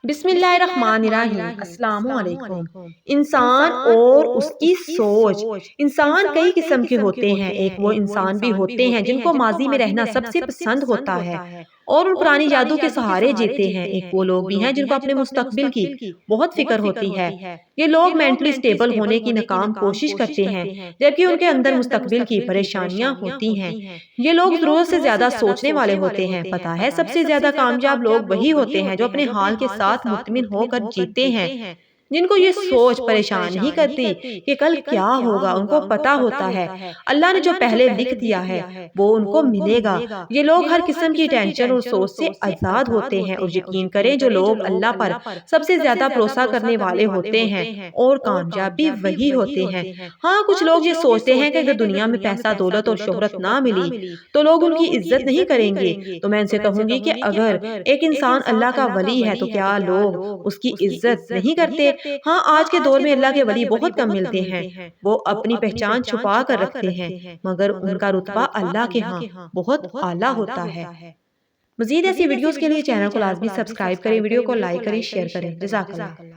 बिस्मिल्लाहिर्रहमानिर्रहीम अस्सलामु अलैकुम। इंसान और उसकी सोच। इंसान कई किस्म के होते हैं। एक वो इंसान भी होते हैं जिनको माजी में रहना सबसे पसंद होता है और उन पुरानी यादों के सहारे जीते हैं। एक वो लोग भी हैं जिनको अपने मुस्तकबिल की बहुत फिक्र होती है। ये लोग मेंटली स्टेबल होने की नाकाम कोशिश करते हैं जबकि उनके अंदर मुस्तकबिल की परेशानियां होती हैं। ये लोग जरूरत से ज्यादा सोचने वाले होते हैं। पता है, सबसे ज्यादा कामयाब लोग वही होते हैं जो अपने हाल के साथ मुतमिन होकर जीते हैं, जिनको ये सोच परेशान नहीं करती कि कल क्या होगा। उनको पता होता है अल्लाह ने जो पहले लिख दिया है वो उनको मिलेगा। ये लोग हर किस्म की टेंशन और सोच से आजाद होते हैं। और यकीन करें, जो लोग अल्लाह पर सबसे ज्यादा भरोसा करने वाले होते हैं और कामयाब भी वही होते हैं। हाँ, कुछ लोग ये सोचते हैं कि अगर दुनिया में पैसा, दौलत और शोहरत ना मिली तो लोग उनकी इज्जत नहीं करेंगे। तो मैं इनसे कहूंगी कि अगर एक इंसान अल्लाह का वली है तो क्या लोग उसकी इज्जत नहीं करते? हाँ, आज के दौर में अल्लाह के वली बहुत कम मिलते हैं। वो अपनी पहचान छुपा कर रखते हैं मगर उनका रुतबा अल्लाह के यहाँ बहुत आला होता है। मजीद ऐसी वीडियोस के लिए चैनल को लाजमी सब्सक्राइब करें, वीडियो को लाइक करें, शेयर करें। जज़ाकल्लाह।